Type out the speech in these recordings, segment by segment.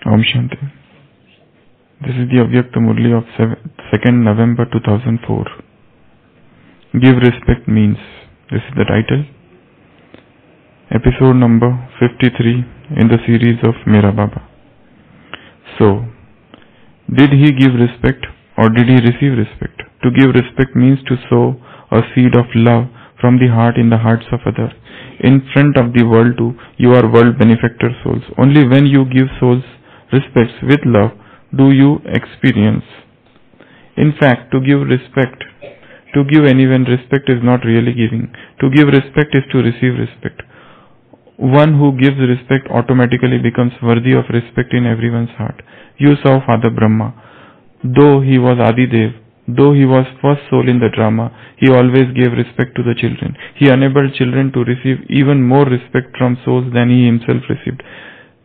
Om Shanti. This is the Avyakta Murli of 2nd November 2004. Give respect means. This is the title. Episode number 53 in the series of Mera Baba. So, did he give respect or did he receive respect? To give respect means to sow a seed of love from the heart in the hearts of others. In front of the world too, you are world benefactor souls. Only when you give souls respects with love do you experience. In fact, to give respect, to give anyone respect is not really giving. To give respect is to receive respect. One who gives respect automatically becomes worthy of respect in everyone's heart. You saw Father Brahma. Though he was Adidev, though he was first soul in the drama, he always gave respect to the children. He enabled children to receive even more respect from souls than he himself received.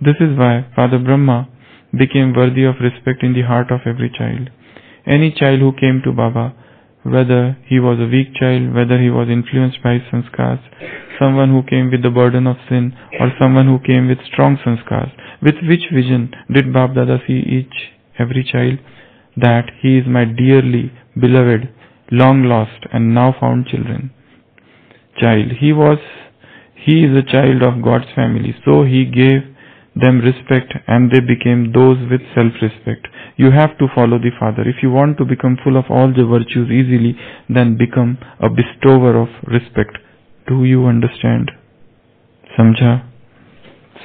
This is why Father Brahma became worthy of respect in the heart of every child. Any child who came to Baba, whether he was a weak child, whether he was influenced by sanskars, someone who came with the burden of sin, or someone who came with strong sanskars, with which vision did Bab Dada see every child? That he is my dearly beloved, long lost and now found child. He is a child of God's family, so he gave them respect and they became those with self-respect. You have to follow the Father. If you want to become full of all the virtues easily, then become a bestower of respect. Do you understand? Samjha?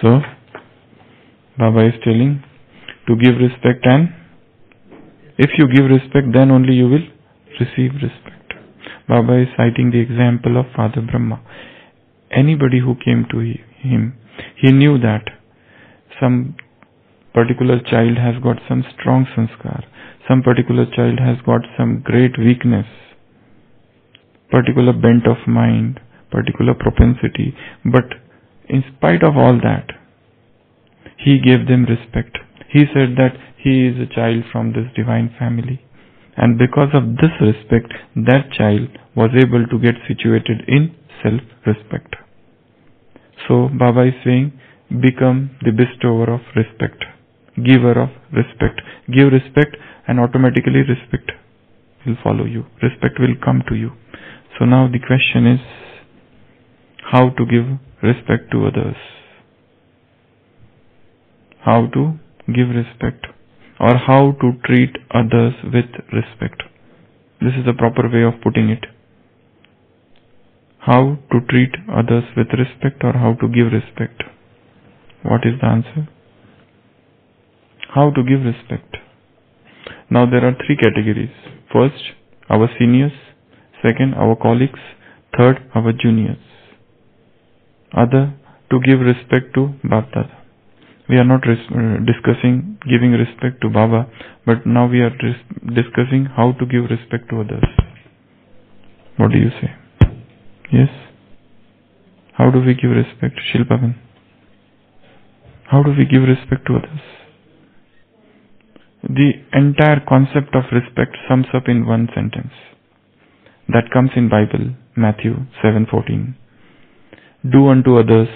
So, Baba is telling to give respect, and if you give respect, then only you will receive respect. Baba is citing the example of Father Brahma. Anybody who came to him, he knew that some particular child has got some strong sanskar, some particular child has got some great weakness, particular bent of mind, particular propensity, but in spite of all that, he gave them respect. He said that he is a child from this divine family, and because of this respect, that child was able to get situated in self-respect. So Baba is saying, become the bestower of respect, giver of respect. Give respect and automatically respect will follow you. Respect will come to you. So now the question is, how to give respect to others? How to give respect, or how to treat others with respect. This is the proper way of putting it. How to treat others with respect or how to give respect. What is the answer? How to give respect. Now there are three categories. First, our seniors. Second, our colleagues. Third, our juniors. Other, to give respect to Bab Dada. We are not discussing giving respect to Baba, but now we are discussing how to give respect to others. What do you say? Yes? How do we give respect? Shilpavan. How do we give respect to others? The entire concept of respect sums up in one sentence. That comes in Bible, Matthew 7:14. Do unto others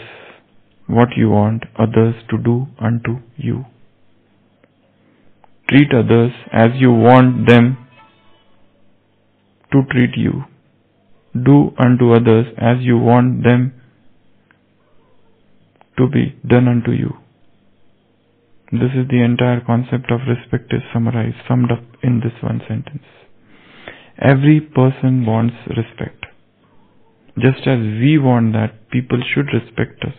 what you want others to do unto you. Treat others as you want them to treat you. Do unto others as you want them to be done unto you. This is the entire concept of respect is summed up in this one sentence. Every person wants respect. Just as we want that people should respect us,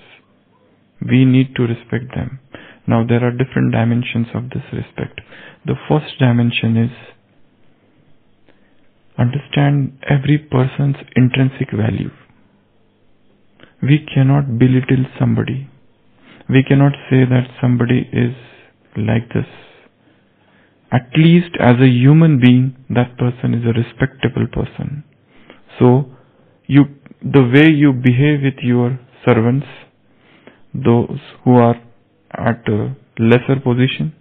we need to respect them. Now there are different dimensions of this respect. The first dimension is understand every person's intrinsic value. We cannot belittle somebody. We cannot say that somebody is like this. At least as a human being, that person is a respectable person. So, the way you behave with your servants, those who are at a lesser position,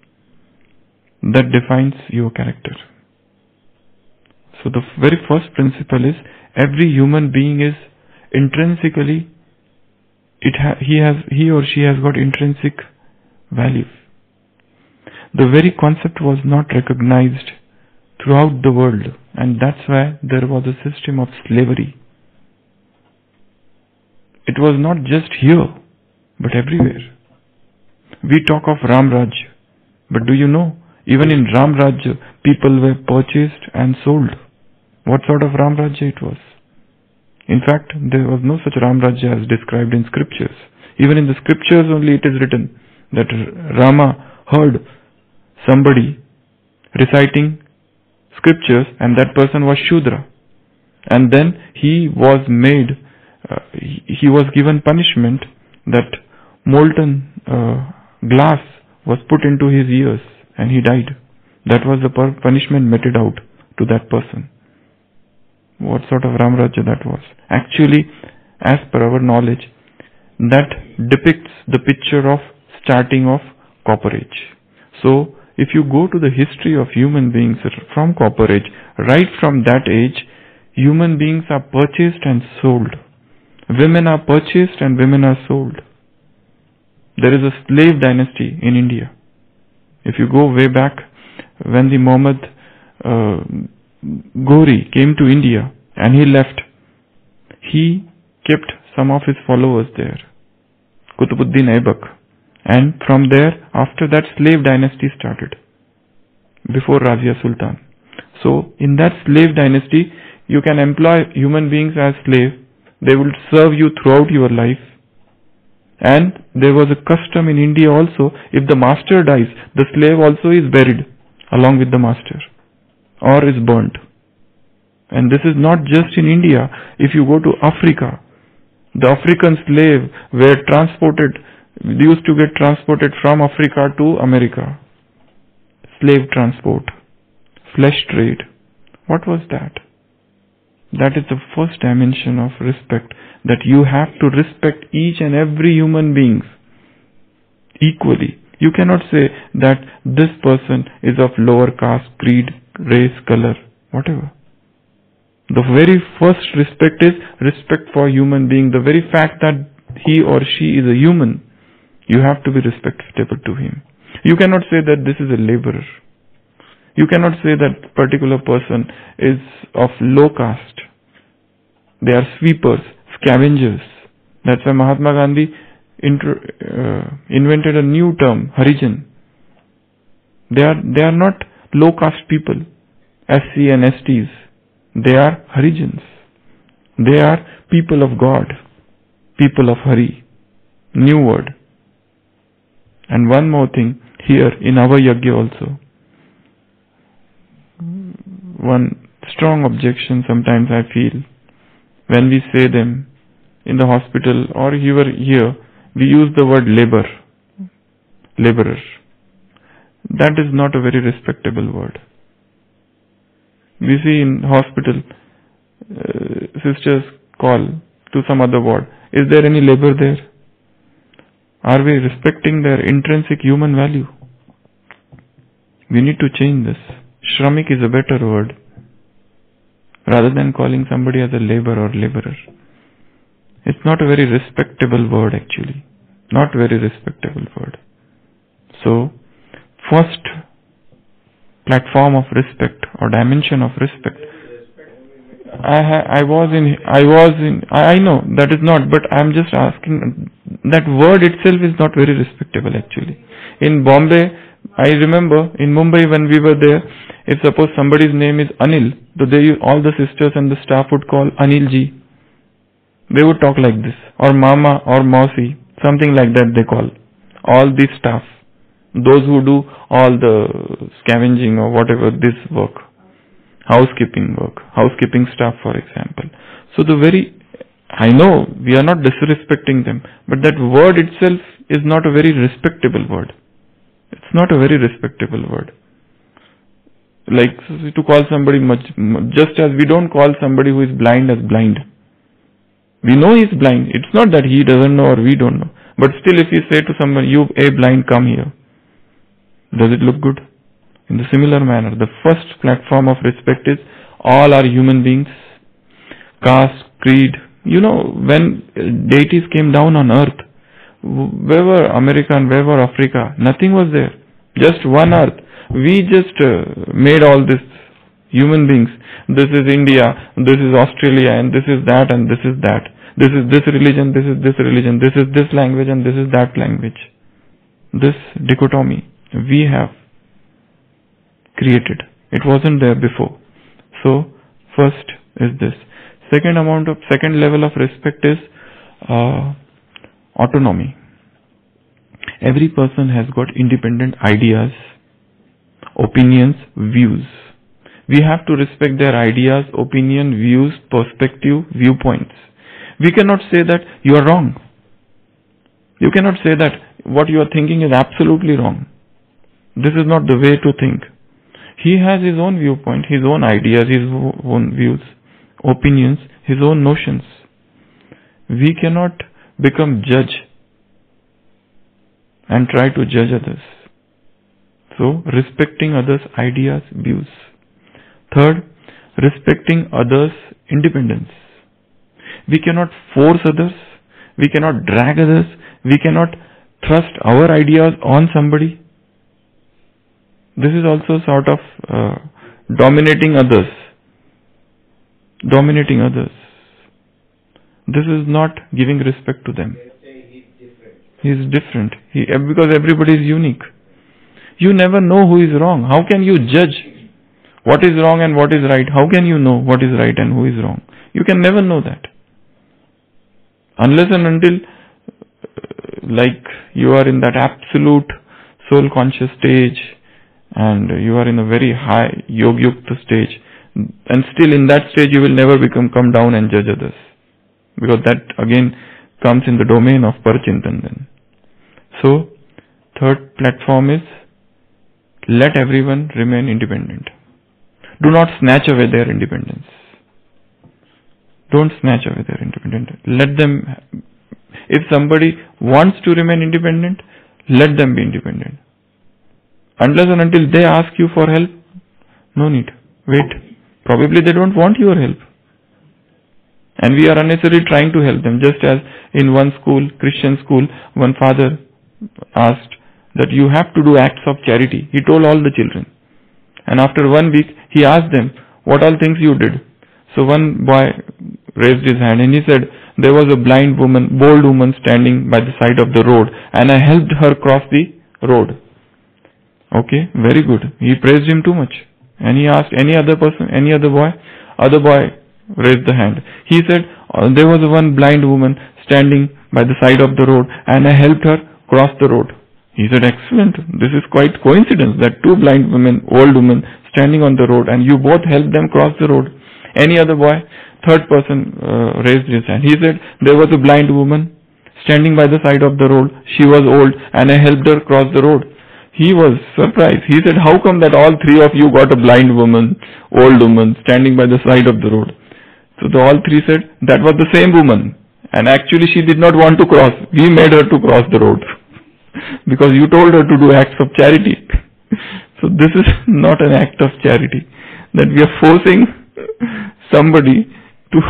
that defines your character. So the very first principle is every human being is intrinsically, he or she has got intrinsic value. the very concept was not recognized throughout the world, and that's why there was a system of slavery. It was not just here, but everywhere. We talk of Ram Raj, but do you know, even in Ram Raj, people were purchased and sold. What sort of Ram Rajya it was? In fact, there was no such Ram Rajya as described in scriptures. Even in the scriptures only it is written that Rama heard somebody reciting scriptures and that person was Shudra. And then he was given punishment that molten glass was put into his ears and he died. That was the punishment meted out to that person. What sort of Ram Rajya that was? Actually, as per our knowledge, that depicts the picture of starting of Copper Age. So, if you go to the history of human beings from Copper Age, right from that age, human beings are purchased and sold. Women are purchased and women are sold. There is a slave dynasty in India. If you go way back, when the Muhammad Ghori came to India and he left, he kept some of his followers there, Qutbuddin Aibak, and from there, after that, slave dynasty started, before Razia Sultan. So, in that slave dynasty, you can employ human beings as slaves. They will serve you throughout your life. And there was a custom in India also, if the master dies, the slave also is buried along with the master or is burnt. And this is not just in India. If you go to Africa, the African slave were transported, used to get transported from Africa to America. Slave transport, flesh trade. What was that? That is the first dimension of respect, that you have to respect each and every human being equally. You cannot say that this person is of lower caste, creed, race, color, whatever. The very first respect is respect for human being. The very fact that he or she is a human, you have to be respectable to him. You cannot say that this is a laborer. You cannot say that particular person is of low caste. They are sweepers, scavengers. That's why Mahatma Gandhi invented a new term, Harijan. They are not low caste people, SC and STs. They are Harijans. They are people of God, people of Hari. New word. And one more thing here in our yajna also. One strong objection sometimes I feel when we say them in the hospital or here, we use the word laborer. That is not a very respectable word. We see in hospital, sisters call to some other ward, is there any labor there? Are we respecting their intrinsic human value? We need to change this. Shramik is a better word, rather than calling somebody as a laborer or laborer. It's not a very respectable word actually. Not very respectable word. So, first platform of respect or dimension of respect. I know that is not, but I am just asking, that word itself is not very respectable actually. In Bombay, I remember in Mumbai when we were there, if suppose somebody's name is Anil, so all the sisters and the staff would call Anil ji. They would talk like this, or Mama or Mausi, something like that they call. All these staff, those who do all the scavenging or whatever this work, housekeeping staff for example. So I know we are not disrespecting them, but that word itself is not a very respectable word. It's not a very respectable word. Like to call somebody just as we don't call somebody who is blind as blind. We know he is blind. It's not that he doesn't know or we don't know. But still if we say to someone, you blind, come here. Does it look good? In the similar manner, the first platform of respect is all are human beings. Caste, creed. You know, when deities came down on earth, where were America and where were Africa? Nothing was there. Just one earth. We just made all this human beings. This is India, this is Australia, and this is that, and this is that. This is this religion, this is this religion, this is this language, and this is that language. This dichotomy we have created. It wasn't there before. So, first is this. Second level of respect is autonomy. Every person has got independent ideas, opinions, views. We have to respect their ideas, opinion, views, perspective, viewpoints. We cannot say that you are wrong. You cannot say that what you are thinking is absolutely wrong. This is not the way to think. He has his own viewpoint, his own ideas, his own views, opinions, his own notions. We cannot become judge and try to judge others. So, respecting others' ideas, views. Third, respecting others' independence. We cannot force others, we cannot drag others, we cannot thrust our ideas on somebody. This is also sort of dominating others. Dominating others. This is not giving respect to them. He is different. Because everybody is unique. You never know who is wrong. How can you judge what is wrong and what is right? How can you know what is right and who is wrong? You can never know that. Unless and until like you are in that absolute soul conscious stage and you are in a very high yogyukta stage, and still in that stage you will never come down and judge others. Because that again comes in the domain of parachintan then. So, third platform is let everyone remain independent. Do not snatch away their independence. Don't snatch away their independence. Let them, if somebody wants to remain independent, let them be independent. Unless and until they ask you for help, no need. Wait. Probably they don't want your help. And we are unnecessarily trying to help them. Just as in one school, Christian school, one father asked that you have to do acts of charity. He told all the children. And after 1 week, he asked them, what all things you did? So one boy raised his hand and he said, there was a blind woman, bold woman standing by the side of the road and I helped her cross the road. Okay, very good. He praised him too much. And he asked any other person, any other boy? Other boy raised the hand. He said, there was one blind woman standing by the side of the road and I helped her cross the road. He said, excellent. This is quite coincidence that two blind women, old women, standing on the road and you both helped them cross the road. Any other boy? Third person raised his hand. He said, there was a blind woman standing by the side of the road. She was old and I helped her cross the road. He was surprised. He said, how come that all three of you got a blind woman, old woman, standing by the side of the road? So all three said, that was the same woman. And actually she did not want to cross. We made her to cross the road. Because you told her to do acts of charity. So this is not an act of charity. That we are forcing somebody to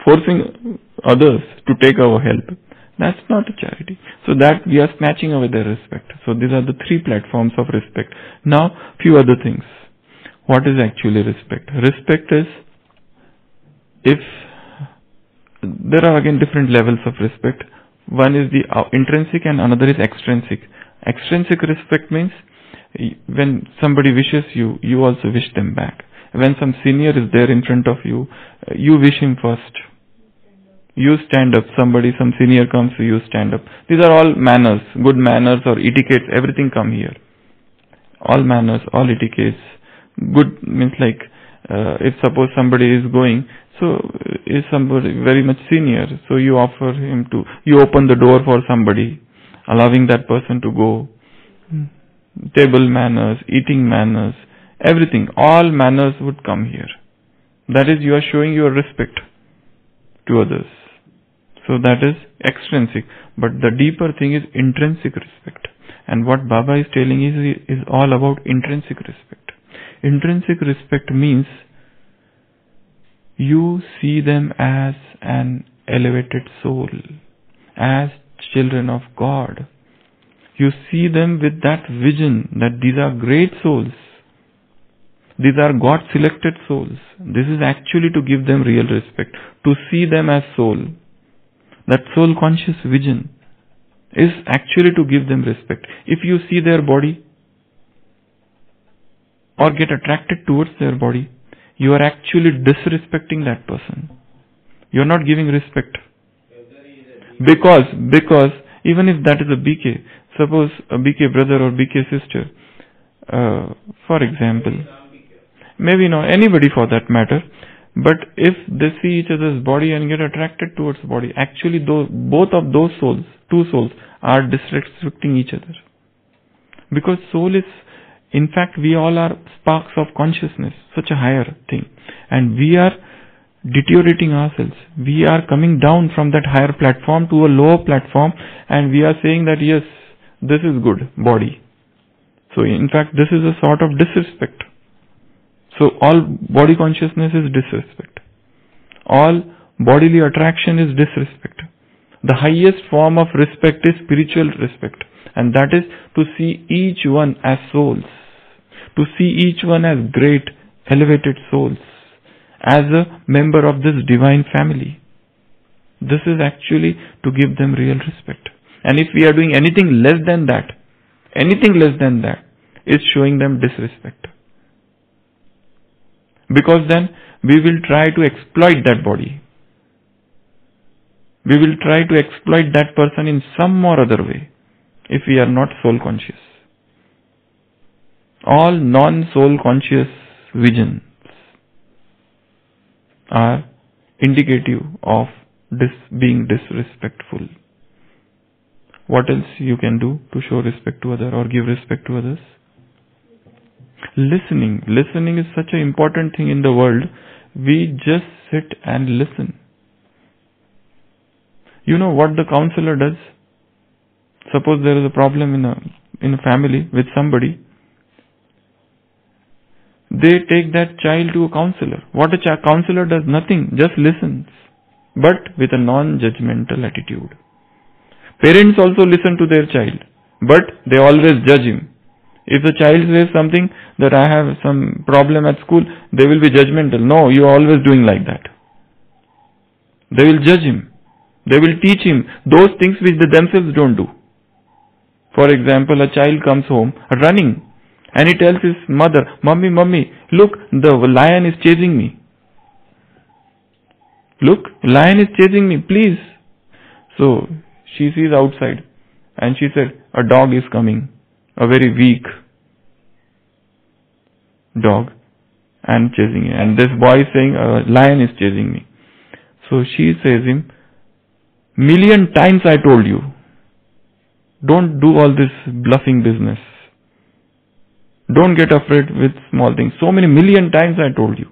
forcing others to take our help. That's not a charity. So that we are snatching away their respect. So these are the three platforms of respect. Now, few other things. What is actually respect? Respect is, if there are again different levels of respect. One is the intrinsic and another is extrinsic. Extrinsic respect means when somebody wishes you, you also wish them back. When some senior is there in front of you, you wish him first. You stand up. Some senior comes, so you stand up. These are all manners, good manners or etiquettes, everything come here. All manners, all etiquettes. Good means like, if suppose somebody is going, so is somebody very much senior, so you you open the door for somebody, allowing that person to go. Table manners, eating manners, everything, all manners would come here. That is, you are showing your respect to others. So that is extrinsic. But the deeper thing is intrinsic respect. And what Baba is telling is all about intrinsic respect. Intrinsic respect means you see them as an elevated soul, as children of God, You see them with that vision that these are great souls. These are God-selected souls. This is actually to give them real respect. To see them as soul. That soul-conscious vision is actually to give them respect. If you see their body or get attracted towards their body, you are actually disrespecting that person. You are not giving respect. Because even if that is a BK, suppose a BK brother or BK sister, for example, maybe not anybody for that matter, but if they see each other's body and get attracted towards the body, actually both of those souls, two souls, are disrespecting each other. Because soul is, in fact, we all are sparks of consciousness, such a higher thing. And we are deteriorating ourselves. We are coming down from that higher platform to a lower platform, and we are saying that yes, this is good, body. So in fact, this is a sort of disrespect. So all body consciousness is disrespect. All bodily attraction is disrespect. The highest form of respect is spiritual respect. And that is to see each one as souls. To see each one as great, elevated souls. As a member of this divine family. This is actually to give them real respect. And if we are doing anything less than that, is showing them disrespect. Because then we will try to exploit that body. We will try to exploit that person in some or other way if we are not soul conscious. All non-soul conscious visions are indicative of being disrespectful. What else you can do to show respect to others or give respect to others? Listening. Listening is such an important thing in the world. We just sit and listen. You know what the counselor does? Suppose there is a problem in a family with somebody. They take that child to a counselor. What a counselor does? Nothing. Just listens. But with a non-judgmental attitude. Parents also listen to their child. But they always judge him. If the child says something that I have some problem at school, they will be judgmental. No, you are always doing like that. They will judge him. They will teach him those things which they themselves don't do. For example, a child comes home running and he tells his mother, Mummy, look, the lion is chasing me. Look, lion is chasing me, please. So she sees outside and she said, a dog is coming. A very weak dog and chasing him. And this boy is saying, a lion is chasing me. So she says him, 1,000,000 times I told you, don't do all this bluffing business. Don't get afraid with small things. So many 1,000,000 times I told you.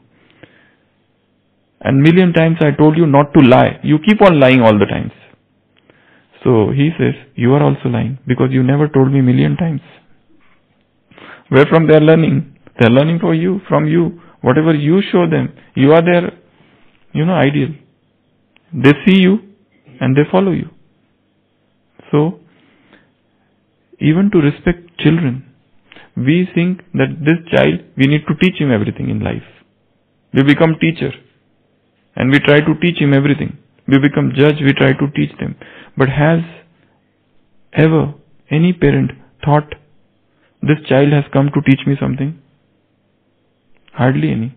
And 1,000,000 times I told you not to lie. You keep on lying all the times. So he says, you are also lying because you never told me 1,000,000 times. Where from they are learning? They are learning from you. Whatever you show them, you are their, ideal. They see you and they follow you. So, even to respect children, we think that this child, we need to teach him everything in life. We become teacher and we try to teach him everything. We become judge, we try to teach them. But has ever any parent thought, this child has come to teach me something? Hardly any.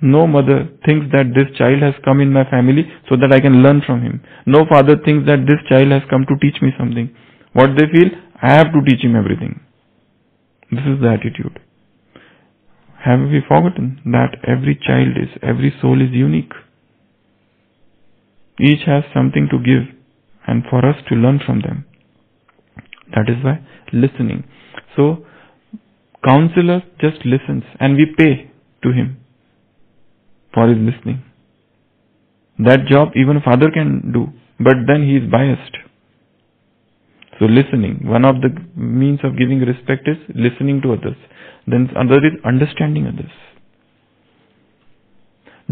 No mother thinks that this child has come in my family so that I can learn from him. No father thinks that this child has come to teach me something. What they feel, I have to teach him everything. This is the attitude. Have we forgotten that every soul is unique? Each has something to give and for us to learn from them. That is why listening. So, counselor just listens and we pay to him for his listening. That job even a father can do, but then he is biased. So listening, one of the means of giving respect is listening to others. Then another is understanding others.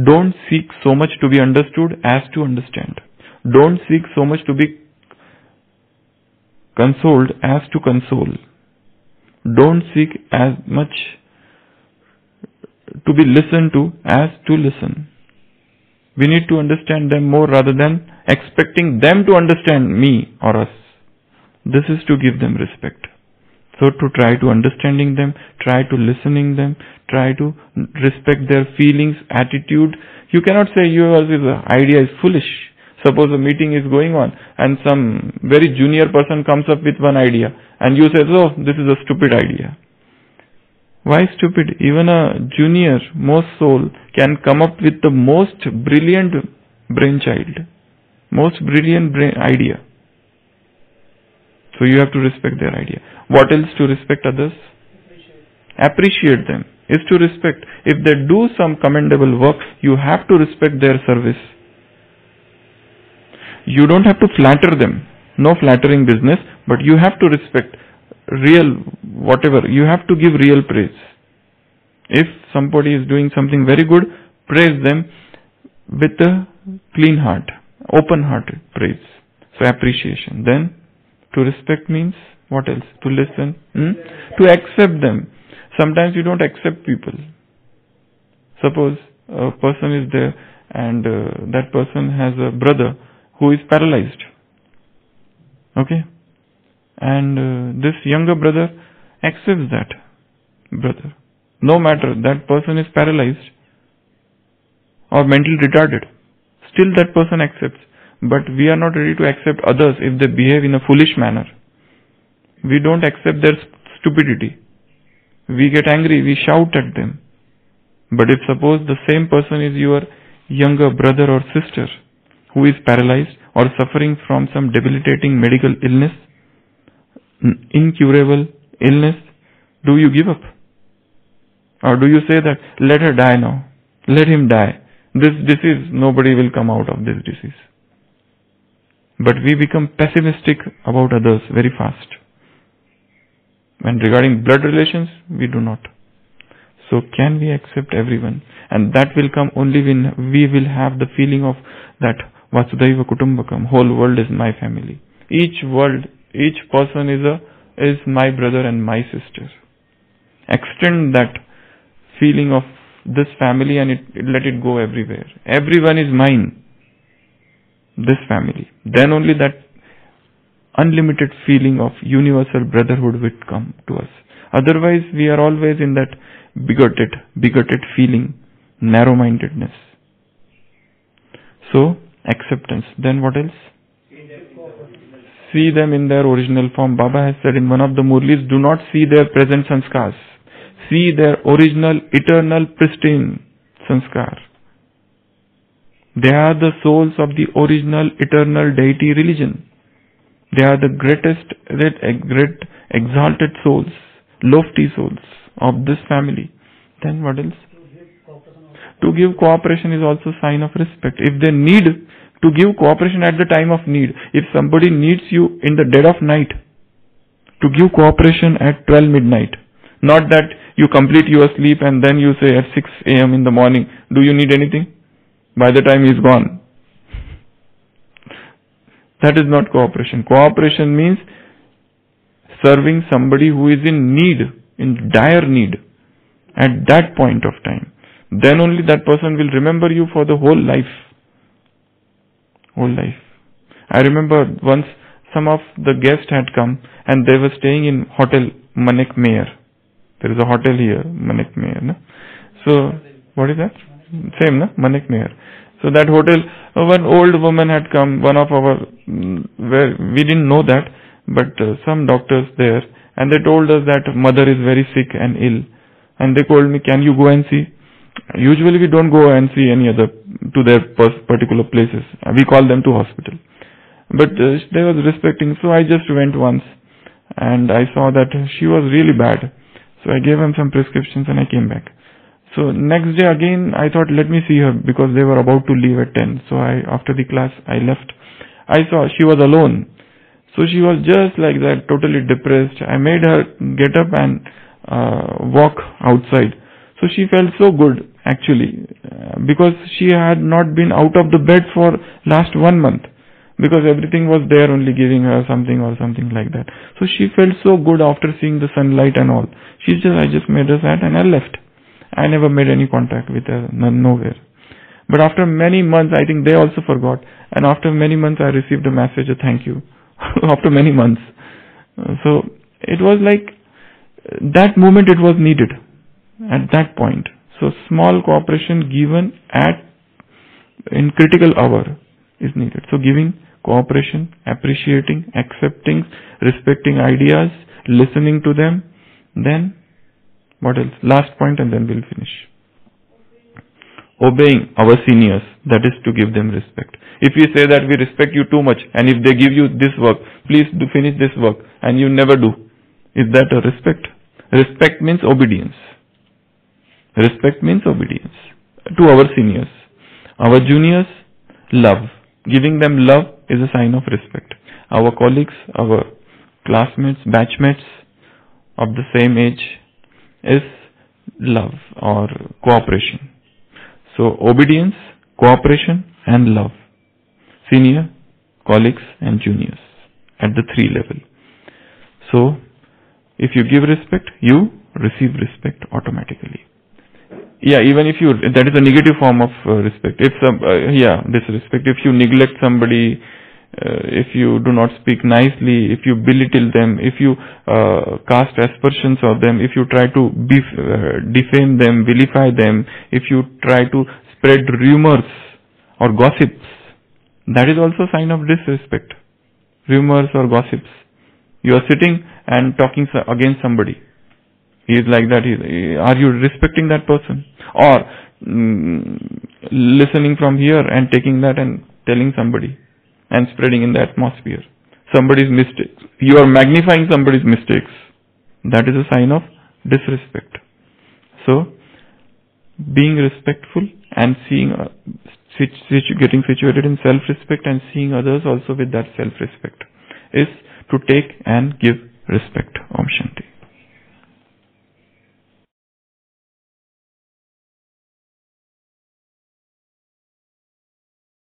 Don't seek so much to be understood as to understand. Don't seek so much to be consoled as to console. Don't seek as much to be listened to as to listen. We need to understand them more rather than expecting them to understand me or us. This is to give them respect. So to try to understanding them, try to listening them, try to respect their feelings, attitude. You cannot say your idea is foolish. Suppose a meeting is going on and some very junior person comes up with one idea and you say, oh, this is a stupid idea. Why stupid? Even a junior, most soul can come up with the most brilliant brainchild, most brilliant idea. So you have to respect their idea. What else to respect others? Appreciate them is to respect. If they do some commendable work, you have to respect their service. You don't have to flatter them. No flattering business, but you have to respect real whatever. You have to give real praise. If somebody is doing something very good, praise them with a clean heart, open-hearted praise. So appreciation. Then to respect means what else? To listen, to accept them. Sometimes you don't accept people. Suppose a person is there and that person has a brother who is paralyzed. Okay? And this younger brother accepts that brother. No matter that person is paralyzed or mentally retarded, still that person accepts. But we are not ready to accept others if they behave in a foolish manner. We don't accept their stupidity. We get angry, we shout at them. But if suppose the same person is your younger brother or sister who is paralyzed or suffering from some debilitating medical illness, incurable illness, do you give up? Or do you say that, let her die now, let him die. This disease, nobody will come out of this disease. But we become pessimistic about others very fast. And regarding blood relations, we do not. So can we accept everyone? And that will come only when we will have the feeling of that Vasudhaiva Kutumbakam, whole world is my family. Each person is my brother and my sister. Extend that feeling of this family and let it go everywhere. Everyone is mine. This family. Then only that unlimited feeling of universal brotherhood will come to us. Otherwise, we are always in that bigoted feeling, narrow-mindedness. So, acceptance. Then what else? See them in their original form. Baba has said in one of the Murlis, do not see their present sanskars. See their original, eternal, pristine sanskar. They are the souls of the original, eternal deity religion. They are the great exalted souls, lofty souls of this family. Then what else? To give cooperation is also sign of respect. If they need to give cooperation at the time of need, if somebody needs you in the dead of night, to give cooperation at 12 midnight, not that you complete your sleep and then you say at 6 a.m. in the morning, do you need anything? By the time he is gone. That is not cooperation. Cooperation means serving somebody who is in need, in dire need, at that point of time. Then only that person will remember you for the whole life. Whole life. I remember once some of the guests had come and they were staying in hotel Mera. There is a hotel here, Mera. No? So, what is that? Same, no? Mera. So that hotel, one old woman had come, one of our, we didn't know that, but some doctors there, and they told us that mother is very sick and ill. And they told me, can you go and see? Usually we don't go and see any other, to their particular places. We call them to hospital. But they was respecting, so I just went once, and I saw that she was really bad. So I gave him some prescriptions and I came back. So next day again, I thought, let me see her, because they were about to leave at 10. So after the class, I left. I saw she was alone. So she was just like that, totally depressed. I made her get up and walk outside. So she felt so good, actually, because she had not been out of the bed for last 1 month. because everything was there, only giving her something or something like that. So she felt so good after seeing the sunlight and all. I just made her sad and I left. I never made any contact with her, nowhere. But after many months, I think they also forgot. And after many months, I received a message, a thank you. After many months. So it was like, that moment it was needed at that point. So small cooperation given in critical hour is needed. So giving cooperation, appreciating, accepting, respecting ideas, listening to them. Then what else? Last point and then we'll finish. Obeying our seniors, that is to give them respect. If we say that we respect you too much, and if they give you this work, please do finish this work, and you never do, is that a respect? Respect means obedience. Respect means obedience to our seniors. Our juniors, love. Giving them love is a sign of respect. Our colleagues, our classmates, batchmates of the same age is love or cooperation. So obedience, cooperation and love. Senior, colleagues and juniors at the 3 level. So if you give respect, you receive respect automatically. Yeah, even if that is a negative form of respect. If disrespect. If you neglect somebody, if you do not speak nicely, if you belittle them, if you cast aspersions on them, if you try to defame them, vilify them, if you try to spread rumors or gossips, that is also a sign of disrespect. Rumors or gossips. You are sitting and talking against somebody. He is like that. Are you respecting that person? Or listening from here and taking that and telling somebody and spreading in the atmosphere somebody's mistakes. You are magnifying somebody's mistakes. That is a sign of disrespect. So, being respectful and seeing, getting situated in self-respect and seeing others also with that self-respect is to take and give respect. Om Shanti.